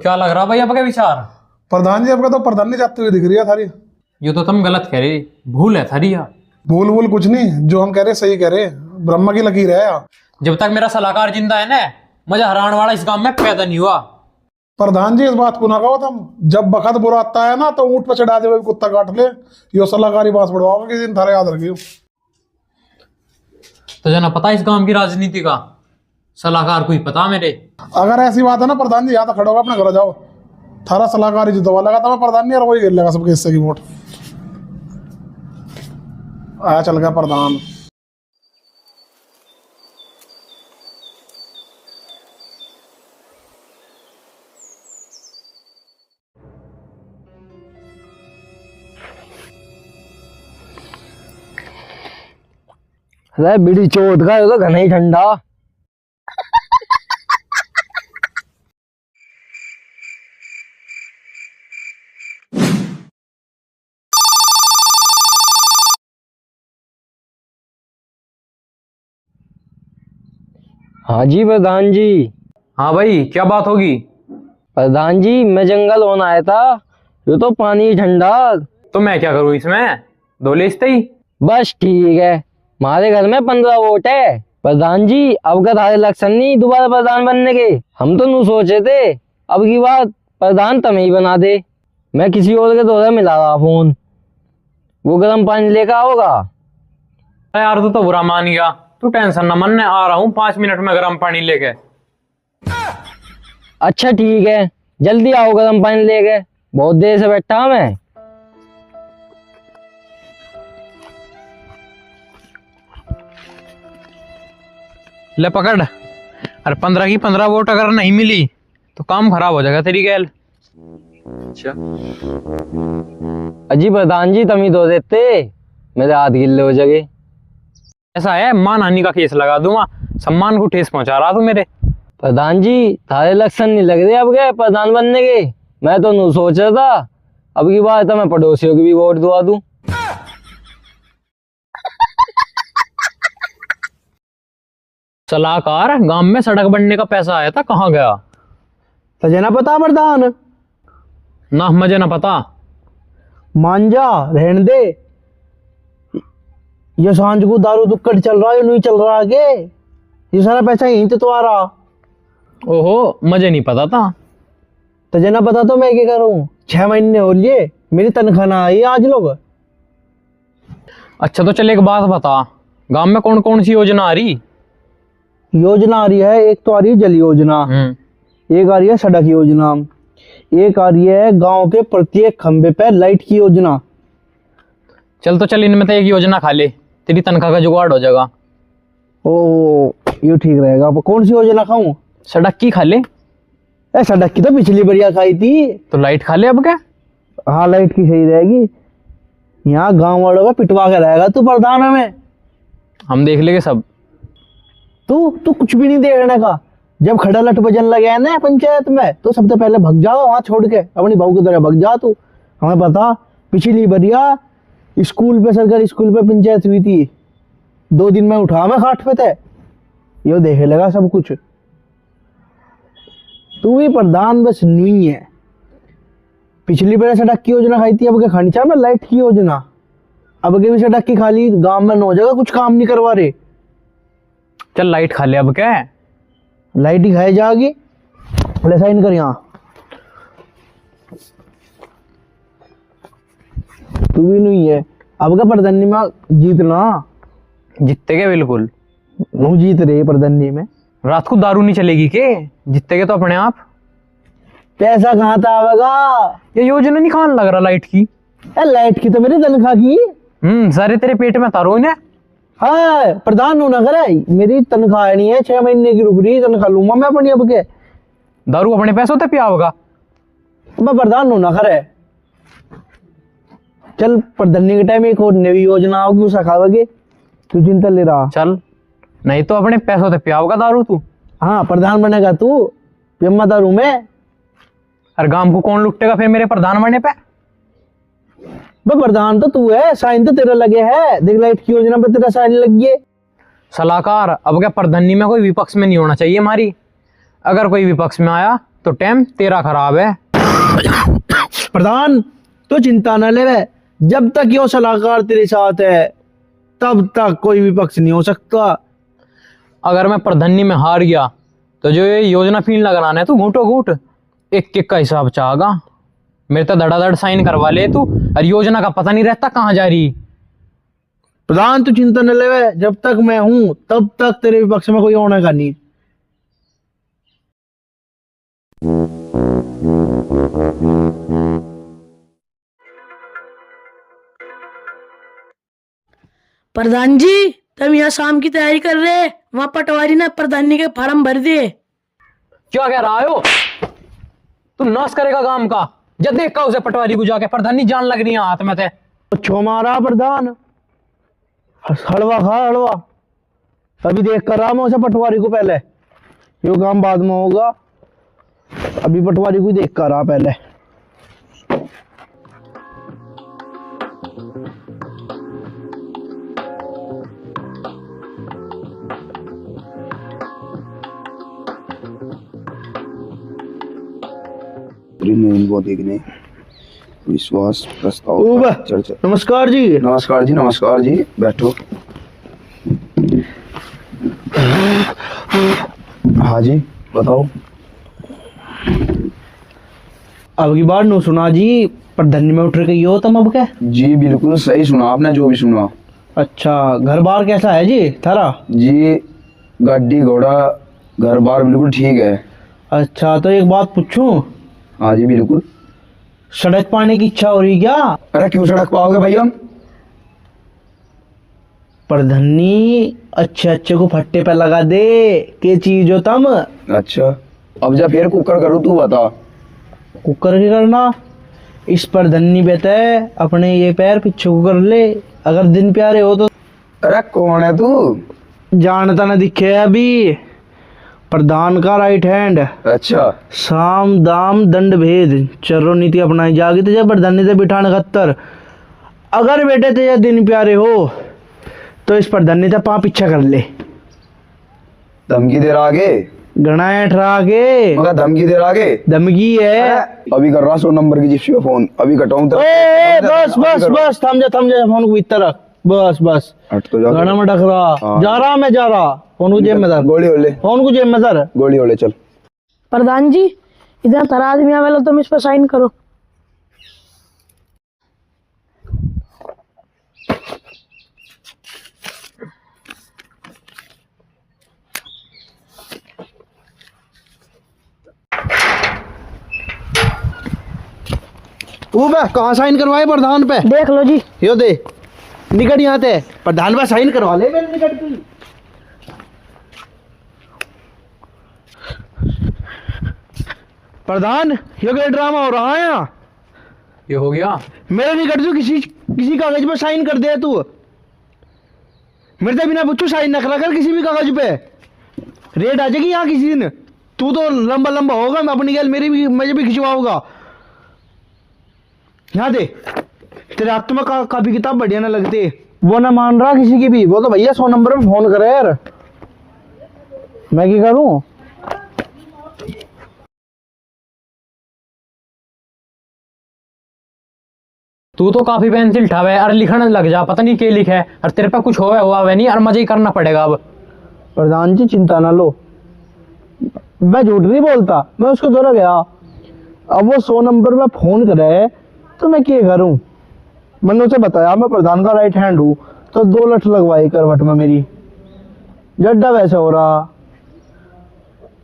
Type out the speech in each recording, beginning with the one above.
क्या लग रहा भाई आपका विचार? प्रधान जी आपका तो प्रधान नहीं जाते हुए दिख रही है थारी। ये तो तुम गलत कह रहे, भूल है थारी यार। भूल भूल कुछ नहीं, जो हम कह रहे सही कह रहे, ब्रह्मा की लकीर है यार। जब तक मेरा सलाहकार जिंदा है ना, मुझे हराने वाला इस गांव में पैदा नहीं हुआ। प्रधान जी इस बात को ना कहो तुम, जब बखत बुरा आता है ना तो ऊँट पर चढ़ा दे हुए कुत्ता काट ले। यो सलाहकारी बात बढ़वाओगे किसी दिन, थारे याद रखियो। तो जना पता इस गांव की राजनीति का सलाहकार को ही पता मेरे। अगर ऐसी बात है ना प्रधान जी, यहाँ तक खड़े होगा अपने घर जाओ, थारा सलाहकारी जितवा लगा था मैं प्रधान नहीं, और वही गिर लगा सबके हिस्से की वोट। आया चल गया प्रधान। अरे बीड़ी चोट का, ये तो घना ही ठंडा। हाँ जी प्रधान जी। हाँ भाई, क्या बात होगी? प्रधान जी मैं जंगल होने आया था, ये तो पानी ठंडा। तो मैं क्या करूँ इसमें, दो ले ही। बस ठीक है, हमारे घर में 15 वोट है। प्रधान जी अब का थारे इलेक्शन नहीं दोबारा प्रधान बनने के, हम तो नू सोचे थे अब की बात प्रधान तुम ही बना दे। मैं किसी और के द्वारा मिला रहा फोन, वो गर्म पानी लेकर आओगा। यार तू तो बुरा मान गया, तू टेंशन न मन, आ रहा हूँ 5 मिनट में गर्म पानी लेके। अच्छा ठीक है, जल्दी आओ गर्म पानी लेके, बहुत देर से बैठा हूं मैं। ले पकड़। अरे 15 की 15 वोट अगर नहीं मिली तो काम खराब हो जाएगा तेरी गैल। अच्छा अजी प्रधान जी तुम ही दो देते, मेरे हाथ गिल्ले हो जाएंगे। ऐसा है, मानहानि का केस लगा दूंगा, सम्मान को ठेस पहुंचा रहा तू मेरे। प्रधान जी थारे इलेक्शन नहीं लग रहे अब गए प्रधान बनने के, मैं तो नू सोच रहा था अब की बार तो मैं पड़ोसियों की भी वोट दुआ दूं। सलाहकार, गांव में सड़क बनने का पैसा आया था, कहाँ गया? तुझे ना पता प्रधान? ना मुझे ना पता। मान जा, रहने दे। ये सांझ को दारू दुक्कड़ चल रहा है, नहीं चल रहा आगे, ये सारा पैसा यहीं तो आ रहा। ओहो, मुझे नहीं पता था। तुझे ना पता तो मैं क्या करूं, 6 महीने हो लिए मेरी तनख्वाह ना आई आज लोग। अच्छा तो चल एक बात बता, गांव में कौन कौन सी योजना आ रही? योजना आ रही है, एक तो आ रही है जल योजना, एक आ रही है सड़क योजना, एक आ रही है गांव के प्रत्येक खंबे पे लाइट की योजना। चल तो चल, इनमें से एक योजना खा ले, तेरी तनख्वाह का जुगाड़ हो जाएगा। ओ ये ठीक रहेगा। अब कौन सी योजना खाऊं? सड़क की खा ले। ए सड़क की तो पिछली बढ़िया खाई थी। तो लाइट खा ले अब क्या? हाँ लाइट की सही रहेगी, यहाँ गांव वालों का पिटवा के रहेगा तू प्रधान हमें। हम देख लेंगे सब। तू कुछ भी नहीं देखने का, जब खड़ा लट बजन लगे है ना पंचायत में तो सबसे पहले भग जाओ वहां छोड़ के, अपनी बहू की तरह भग जा तू। हमें पता पिछली बढ़िया स्कूल पे, सरकारी स्कूल पे पंचायत हुई थी, 2 दिन में उठा मैं खाट पे थे, यो देखे लगा सब कुछ। तू भी प्रधान बस नहीं है। पिछली बार सड़क की योजना खाई थी, अब क्या खानी चाह मैं लाइट की योजना, अब के भी सड़क की खाली, गांव में न हो जाएगा, कुछ काम नहीं करवा रहे। चल लाइट खा ले अब क्या है? लाइट ही खाई जाएगी। ले साइन कर यहाँ। तू भी नहीं है अब का प्रधानी में जीतना। जीतते के बिल्कुल। वो जीत रहे प्रधानी में। रात को दारू नहीं चलेगी के? जीतते के तो अपने आप। पैसा कहाँ था आवेगा? ये योजना नहीं खान लग रहा लाइट की। लाइट की तो मेरी तनख्वाह की। सारे तेरे पेट में तारो ने। हाँ प्रधान होना करे, मेरी तनख्वाह नहीं है, 6 महीने की रुक रही, तनख्वाह लूंगा मैं अपनी अब के। दारू अपने पैसों से पिया होगा। मैं प्रधान होना करे। चल प्रधानी के टाइम एक और नई योजना होगी, उसे खाओगे, तू चिंता ले रहा। चल, नहीं तो अपने पैसों से पिया होगा दारू तू। हाँ प्रधान बनेगा तू, पियम्मा दारू में। अरे गांव को कौन लुटेगा फिर मेरे प्रधान बनने पे? प्रधान तो तू है, साइन तो तेरा लगे है, देख लाइट की योजना पे तेरा साइन लग गए। सलाहकार, अब क्या प्रधानी में कोई विपक्ष में नहीं होना चाहिए हमारी। अगर कोई विपक्ष में आया तो टाइम तेरा खराब है। प्रधान तो चिंता न ले, जब तक यो सलाहकार तेरे साथ है तब तक कोई भी पक्ष नहीं हो सकता। अगर मैं प्रधानी में हार गया तो जो ये योजना फील्ड लगाना है तू घूंटो घूंट, एक एक का हिसाब चाहेगा। मेरे तो धड़ाधड़ साइन करवा ले तू, और योजना का पता नहीं रहता कहाँ जा रही। प्रधान तू चिंता न ले, जब तक मैं हूं तब तक तेरे विपक्ष में कोई होने का नहीं। प्रधान जी, तुम यहाँ शाम की तैयारी कर रहे हैं, वहाँ पटवारी ने प्रधानी के फार्म भर दिए। क्या कह रहा हो तू? नाश करेगा काम का? जब देखा उसे पटवारी को जाके, प्रधानी जान लग रही है हाथ में थे। छो मारा प्रधान, हलवा खा हलवा। अभी देख कर रहा मैं उसे पटवारी को, पहले यो काम बाद में होगा, अभी पटवारी को देख कर रहा पहले। वो देखने विश्वास प्रस्ताव ओबे, पर चर्चा। नमस्कार जी। नमस्कार जी, नमस्कार जी, बैठो। हाँ जी बताओ। अब की बार नो सुना जी, प्रधानी में उठ गई हो तुम अब क्या? जी बिल्कुल सही सुना आपने, जो भी सुना। अच्छा, घर बार कैसा है जी थारा? जी गाड़ी घोड़ा घर बार बिल्कुल ठीक है। अच्छा, तो एक बात पूछूं? हाँ जी बिल्कुल। सड़क पाने की इच्छा हो रही क्या? अरे क्यों सड़क पाओगे भाई हम? प्रधानी अच्छे अच्छे को फट्टे पे लगा दे, के चीज हो तुम। अच्छा अब जा फिर कुकर करूँ, तू बता। कुकर के करना, इस प्रधानी बेटे अपने ये पैर पीछे को कर ले, अगर दिन प्यारे हो तो। अरे कौन है तू? जानता ना दिखे अभी, प्रधान का राइट हैंड। अच्छा साम दाम दंड भेद चरो नीति अपनाई जागी तुझे प्रधानी से बिठाने खत्तर। अगर बेटे तुझे दिन प्यारे हो तो इस प्रधानी से पा पीछा कर ले। धमकी दे रहा आगे? गणाएठ रहा के मगर धमकी दे रहा आगे? धमकी है। अभी कर रहा 100 नंबर की जिप्सी पे फोन, अभी कटाऊं तो। बस बस बस, थम जा फोन को भीतर रख, बस बस। हट तो जा। गाना में डक रहा। हाँ। जा रहा मैं, जा रहा। फोन को जेब में धर, गोली ओले, फोन को जेब में धर। गोली ओले चल। प्रधान जी, इधर थारा आदमी आवेला, तुम इस पर साइन करो। वो बे कहाँ साइन करवाए प्रधान पे? देख लो जी। यो दे, निकट यहाँ थे, प्रधान पे साइन करवा ले मेरे निकट की। प्रधान यो क्या ड्रामा हो रहा है यहाँ? ये हो गया मेरे निकट जो किसी कागज पे साइन कर दे तू, मेरे से बिना पूछो साइन न करा कर किसी भी कागज पे। रेड आ जाएगी यहाँ किसी दिन। तू तो लंबा लंबा होगा, मैं अपनी गैल मेरी भी मुझे भी खिंचवाऊंगा। यहाँ दे, तेरे हाथ में कापी किताब बढ़िया ना लगती। वो ना मान रहा किसी की भी, वो तो भैया 100 नंबर में फोन करे यार, मैं क्या करूं? तू तो काफी पेंसिल ठावे और लिखने लग जा, पता नहीं क्या लिखे है, और तेरे पे कुछ होवे हुआ नहीं, और मजे ही करना पड़ेगा अब। प्रधान जी चिंता ना लो, मैं झूठ नहीं बोलता, मैं उसको द्वारा गया। अब वो 100 नंबर में फोन करे तो मैं क्या करूं? मैंने उसे बताया मैं प्रधान का राइट हैंड हूं, तो 2 लठ लगवाई करवट में मेरी। जड्डा वैसे हो रहा,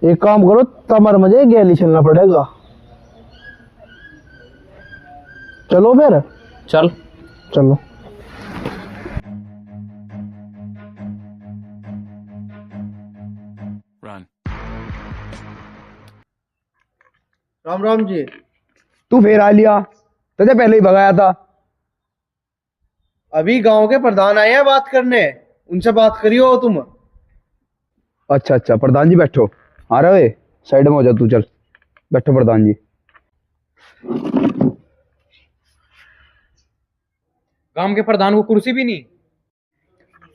एक काम करो, तमर मुझे गैली चलना पड़ेगा। चलो फिर, चल चलो। राम राम जी। तू फिर आ लिया, तुझे पहले ही भगाया था। अभी गांव के प्रधान आए हैं बात करने, उनसे बात करियो तुम। अच्छा अच्छा, प्रधान जी बैठो। आ रहे साइड में हो जा तू, चल बैठो प्रधान जी। गांव के प्रधान को कुर्सी भी नहीं?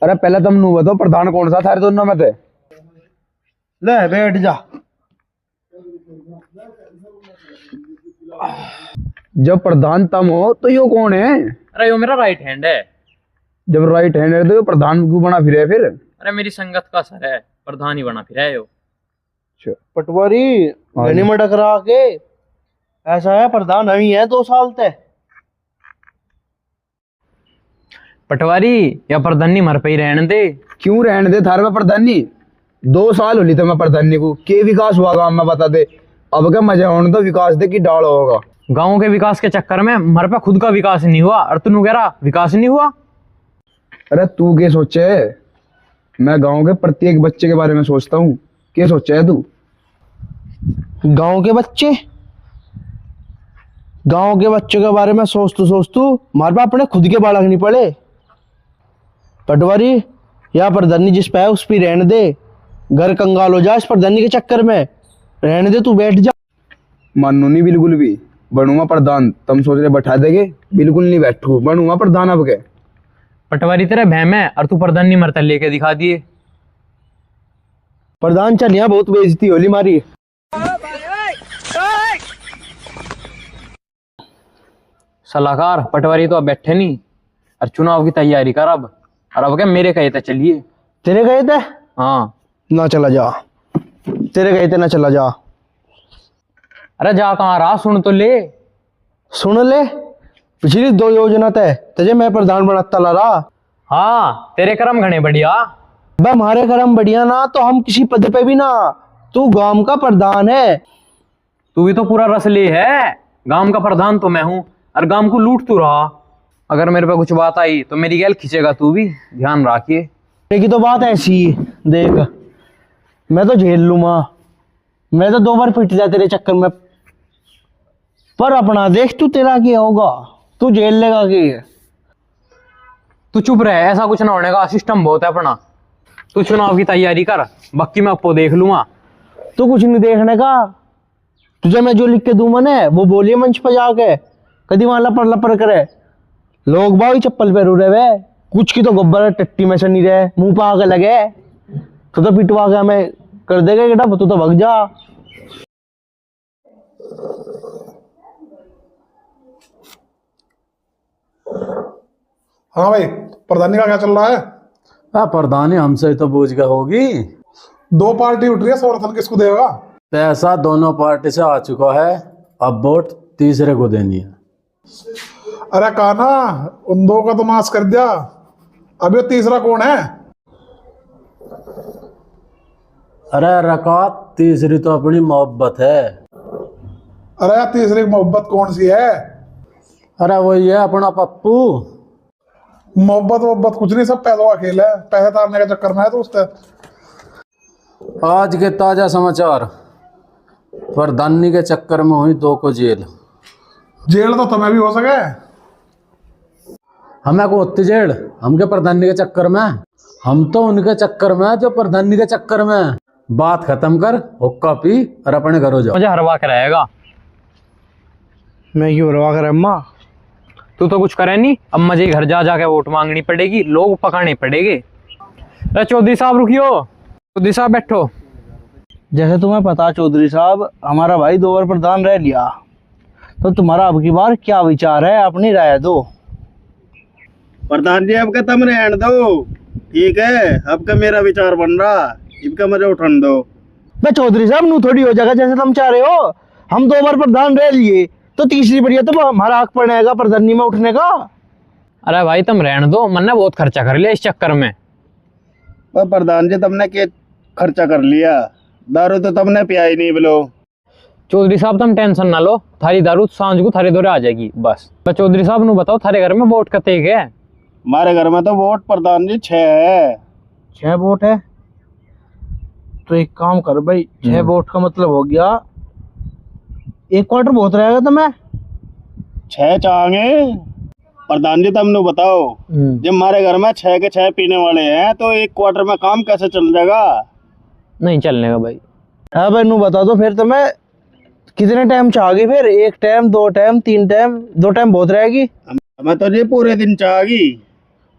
अरे पहले तुम नू बताओ, प्रधान कौन सा थारे दोनों में थे? ले बैठ जा। जब प्रधान तुम हो तो यो कौन है? अरे यो मेरा राइट हैंड है। जब राइट हैंड है तो यो प्रधान क्यों बना फिरे फिर? अरे मेरी संगत का सर है, प्रधान ही बना फिर है यो। पटवारी गनी में टकरा के ऐसा है प्रधान नहीं है 2 साल तक। पटवारी या प्रधानी मर पे ही रहने दे। क्यों रहने दे थारे में प्रधानी? 2 साल होली तो मैं प्रधानी को के विकास हुआ गाँव में बता दे। अब क्या मजा होने तो विकास दे की डाल होगा। गाँव के विकास के चक्कर में मर पे खुद का विकास नहीं हुआ और तू कह रहा विकास नहीं हुआ। अरे तू क्या सोचे? मैं गांव के प्रत्येक बच्चे के बारे में सोचता हूँ। क्या सोचा है तू? गांव के बच्चे के बारे में सोच तू मारे पास अपने खुद के बालक नहीं पड़े। पटवारी या प्रधानी जिस पे है उस पे रहने दे। घर कंगाल हो जा इस प्रधानी के चक्कर में। रहने दे, तू बैठ जा। मानू नहीं बिल्कुल भी। बनूंगा प्रधान तुम सोच रहे बैठा देगे? बिल्कुल नहीं बैठू, बनूंगा प्रधान अब के। पटवारी तेरे बहम है और तू प्रधान नहीं मरता लेके दिखा दिए। प्रधान चल यहाँ बहुत बेइज्जती होली मारी। सलाहकार पटवारी तो अब बैठे नहीं और चुनाव की तैयारी कर अब। और अब क्या मेरे कहे थे चलिए। तेरे गए थे? हाँ। ना चला जा। तेरे गए थे ना चला जा। अरे जा कहाँ रहा, सुन तो ले। सुन ले, पिछली 2 योजना तय तुझे मैं प्रधान बनाता ला रहा। हाँ तेरे कर्म घने बढ़िया। बे हमारे कर्म बढ़िया ना तो हम किसी पद पे भी ना। तू गांव का प्रधान है। तू भी तो पूरा रस ले है। गांव का प्रधान तो मैं हूँ और गांव को लूट तू रहा। अगर मेरे पे कुछ बात आई तो मेरी गैल खींचेगा तू भी, ध्यान रखिए। की तो बात ऐसी देख, मैं तो झेल लूंगा। मैं तो 2 बार पिट जा तेरे चक्कर में, पर अपना देख तू तेरा क्या होगा। तू झेल लेगा कि? तू चुप रहे, ऐसा कुछ ना होने का, सिस्टम बहुत है अपना। तू चुनाव की तैयारी कर, बाकी मैं आपको देख लूंगा। तू कुछ नहीं देखने का। तुझे मैं जो लिख के दूं मने वो बोलिए मंच पर जाके। कदी वहां लपर लपर करे लोग बाई चप्पल पे रू रहे। कुछ की तो गोबर टट्टी में से नहीं रहे, मुंह पे आके लगे तो पिटवा के हमें कर देगा बेटा। तू तो भग जा। हाँ भाई, प्रधानी का क्या चल रहा है? प्रधानी हमसे ही तो बूझ के होगी। 2 पार्टी उठ रही है, समर्थन किसको देगा? पैसा दोनों पार्टी से आ चुका है, अब वोट तीसरे को देनी है। अरे काना, उन 2 का तो नाश कर दिया, अब ये तीसरा कौन है? अरे रकात, तीसरी तो अपनी मोहब्बत है। अरे यार, तीसरी मोहब्बत कौन सी है? अरे वही है अपना पप्पू। मोहब्बत कुछ नहीं, सब पैसों का खेल है। पैसे तारने के चक्कर में है तो उससे। आज के ताजा समाचार, प्रधानी के चक्कर में हुई 2 को जेल। जेल तो तुम्हें भी हो सके। हमें को होती जेल, हमके प्रधानी के चक्कर में। हम तो उनके चक्कर में जो प्रधानी के चक्कर में। बात खत्म कर, हुक्का पी और अपने घर हो जाओ। मुझे हरवा के रहेगा। मैं क्यों रवा कर अम्मा? तू तो कुछ करे नहीं, अब मुझे घर जा जाके वोट मांगनी पड़ेगी, लोग पकड़ने पड़ेंगे। अरे चौधरी साहब रुकियो। चौधरी साहब बैठो। जैसे तुम्हें पता चौधरी साहब, हमारा भाई 2 बार प्रधान रह लिया, तो तुम्हारा अब की बार क्या विचार है? अपनी राय दो। प्रधान जी अब का तुम रहने दो, ठीक है? अब का मेरा विचार बन रहा, इनका मजा उठाने दो। मैं चौधरी साहब नू थोड़ी हो जाएगा जैसे तुम चाह रहे हो। हम 2 बार प्रधान रह लिए तो तीसरी बढ़िया तो हमारा हक पड़ेगा प्रधानी में उठने का। अरे भाई तुम रहने दो, मैंने बहुत खर्चा कर लिया इस चक्कर में। प्रधान जी तुमने क्या खर्चा कर लिया? दारू तो तुमने पिया ही नहीं बोलो। चौधरी साहब तुम टेंशन ना लो, थारी दारू सांझ को थारे दौरे आ जाएगी बस। तो चौधरी साहब नु बताओ, थारे घर में वोट कते है? हमारे घर में तो वोट प्रधान जी 6 है। 6 वोट है? तो एक काम कर भाई, 6 वोट का मतलब हो गया 1 क्वार्टर बहुत रहेगा। तो मैं 6 चाहेंगे प्रधान जी, तुम बताओ। जब हमारे घर में 6 के 6 पीने वाले हैं तो 1 क्वार्टर में काम कैसे चल जाएगा? नहीं चलने का भाई। हाँ भाई नू बता दो फिर। तुम्हें कितने टाइम चाहोगी फिर? 1 टाइम, 2 टाइम, 3 टाइम? 2 टाइम बहुत रहेगी। मैं तो जी पूरे दिन चाहेगी।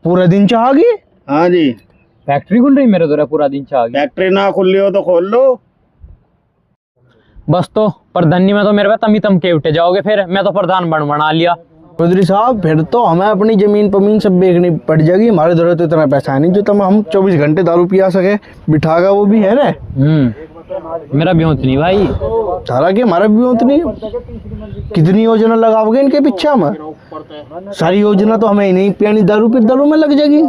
पूरे दिन चाहोगी? हाँ जी। फैक्ट्री खुल रही मेरे दौरे, पूरा दिन चाह गया। फैक्ट्री ना खुल ली हो तो खोल लो। बस तो प्रधानी में तो मेरे पे तम के उठे जाओगे, फिर मैं तो प्रधान बना लिया। चौधरी साहब फिर तो हमें अपनी जमीन पमीन सब बेचनी पड़ जाएगी। हमारे जरूरत तो इतना पैसा है नहीं जो तुम हम 24 घंटे दारू पिया सके। बिठागा वो भी है ना। मेरा भी होत नहीं भाई। सारा की हमारा भी होत नहीं। कितनी योजना लगाओगे इनके पीछे हम? सारी योजना तो हमें ही नहीं पियानी, दारू पी दारू में लग जाएगी।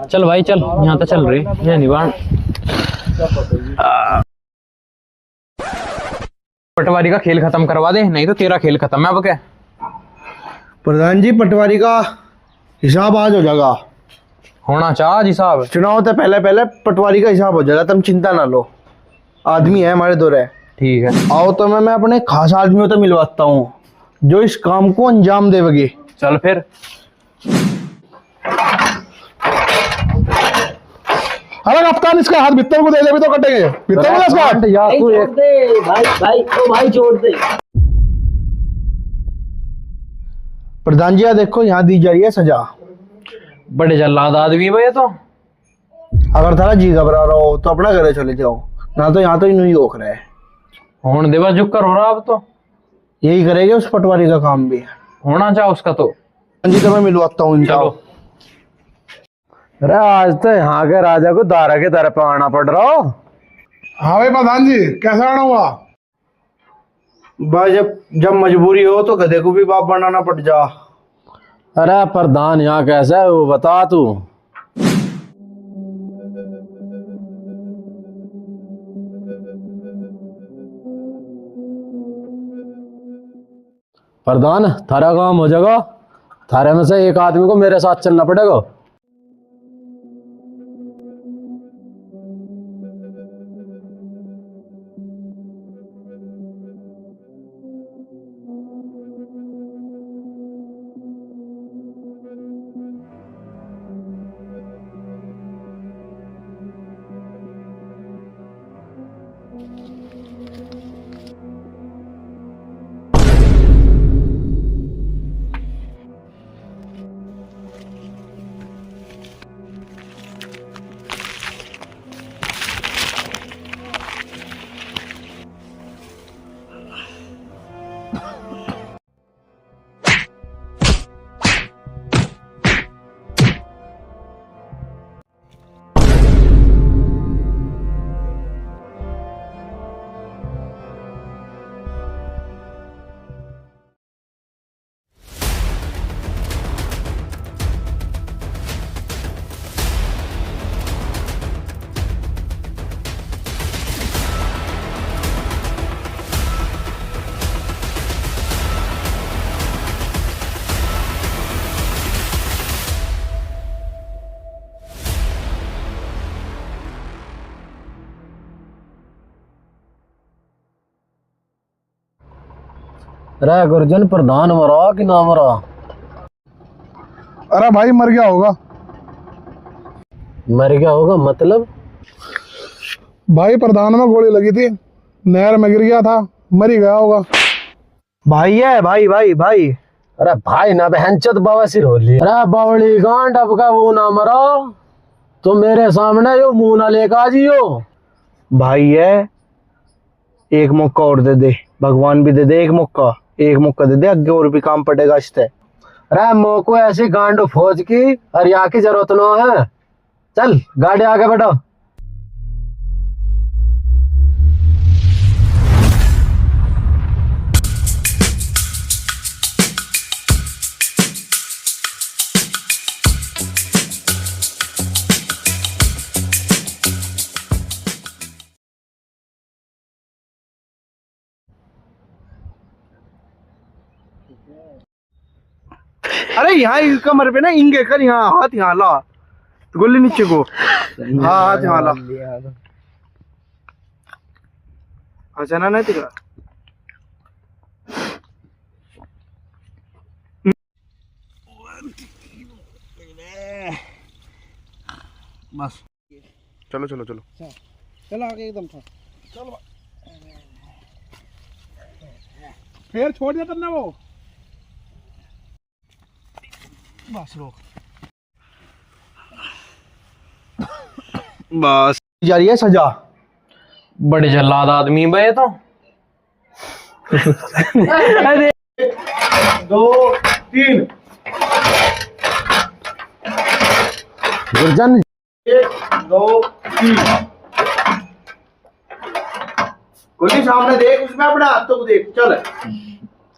चल भाई चल, यहाँ तो चल रही यहाँ निवाण। पटवारी का खेल खत्म करवा दे, नहीं तो तेरा खेल खत्म है। अब क्या प्रधान जी, पटवारी का हिसाब आज हो जाएगा। होना चाह जी साहब। चुनाव से पहले पहले पटवारी का हिसाब हो जाएगा, तुम चिंता ना लो। आदमी है हमारे दो रहे। ठीक है, आओ तो मैं अपने खास आदमियों से मिलवाता हूँ जो इस काम को अंजाम देंगे। चल फिर। अरे कप्तान, इसका हाथ भित्तर को दे दे, भी तो कटेंगे। भित्तर को इसका हाथ। भाई छोड़ दे। प्रधान जी, देखो यहाँ दी जा रही है सजा। बड़े जल्लाद आदमी भाई तो। अगर थारा जी घबरा रहा हो तो अपना घरे चले जाओ, ना तो यहाँ तो इन्हीं रोक रहे हैं। होने दे बस, जुक कर हो रहा अब तो। यही करेंगे उस पटवारी का काम भी। होना चाह उसका तो। जी तो मैं मिलवाता हूँ इनका। अरे आज तो यहाँ के राजा को दारा के दर पे आना पड़ रहा हो। हाँ भाई प्रधान जी, कैसा आना हुआ? भाई जब मजबूरी हो तो गधे को भी बाप बनाना पड़ जा। अरे प्रधान यहाँ कैसा है वो बता तू। प्रधान, थारा काम हो जाएगा। थारे में से एक आदमी को मेरे साथ चलना पड़ेगा। अरे गुरजन, प्रधान मरा कि ना मरा? अरे भाई मर गया होगा। मर गया होगा मतलब? भाई प्रधान में गोली लगी थी, नहर में गिर गया था, मर ही गया होगा। भाई है भाई भाई भाई। अरे भाई ना बहनचोद बवासीर हो ली। अरे बावली गांड, अब का वो ना मरा तो मेरे सामने यो मुंह ना लेका जियो। भाई है, एक मौका और दे दे, भगवान भी दे दे एक मौका। एक मौका दे दे, आगे और भी काम पड़ेगा इससे। अरे मोको ऐसी गांडो फौज की और यहाँ की जरूरत न है। चल गाड़ी आगे बढ़ो। अरे यहाँ कमर पे ना इंगे कर, यहाँ हाथ यहाँ ला, गोली नीचे को। हाँ हाथ यहाँ ला। अच्छा ना नहीं तेरा। बस चलो चलो चलो चलो आगे एकदम था। चलो फिर छोड़ दिया करना वो। बस रोक। बस जा रही है सजा। बड़े जल्लाद आदमी बे तो। दो तीन गुरजन दो तीन कुल्ली सामने देख, उसमें अपने हाथों को देख। चल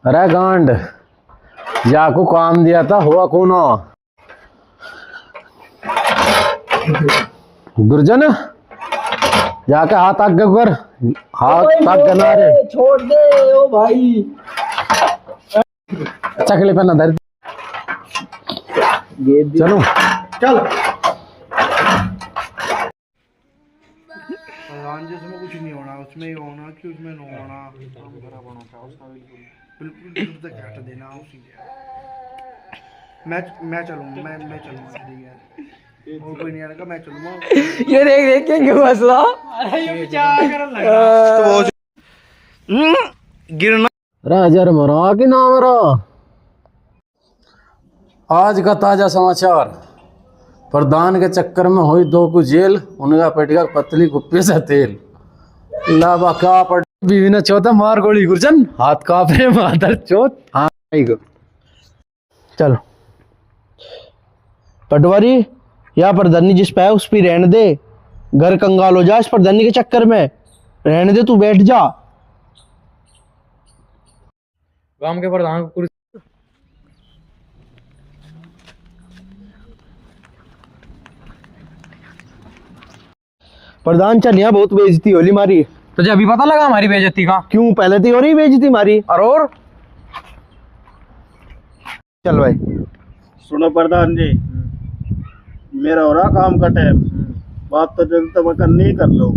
अरे गांड जाको काम दिया था हुआ कौन गुरजन जाके हाथ आगे कर, हाथ आग गना रे, छोड़ दे ओ भाई। चकले पे ना धर, चलो चल। प्रधान जी उसमें कुछ नहीं होना, उसमें ये होना कि उसमें न होना, काम खराब होना था उसका। बिल्कुल बिल्कुल तक हट देना उसी के। मैं चलूँगा, मैं चलूँगा, ठीक है। और कोई नहीं आएगा, मैं चलूँगा। ये देख देख के क्यों हंस रहा? गिरना राजर मरा कि ना मरा। आज का ताजा समाचार, प्रधान के चक्कर में हुई 2 को जेल, उनका पेटिका पतली कुप्पी से तेल। लाभा का पट बीवी ने चौथा मार गोली गुरजन, हाथ कांपे मादर चौथ। हाँ को चलो पटवारी, या प्रधानी जिस पे है उस पे रहने दे। घर कंगाल हो जा इस प्रधानी के चक्कर में, रहने दे, तू बैठ जा। गांव के प्रधान को प्रधान चल, यहाँ बहुत बेइज्जती होली मारी। तुझे अभी पता लगा हमारी बेइज्जती का? क्यों, पहले तो हो रही बेइज्जती मारी। और चल भाई। सुनो प्रधान जी, मेरा हो रहा काम का टाइम, बात तो जल्द तक करनी ही कर लो,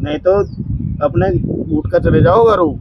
नहीं तो अपने उठ कर चले जाओ घरों।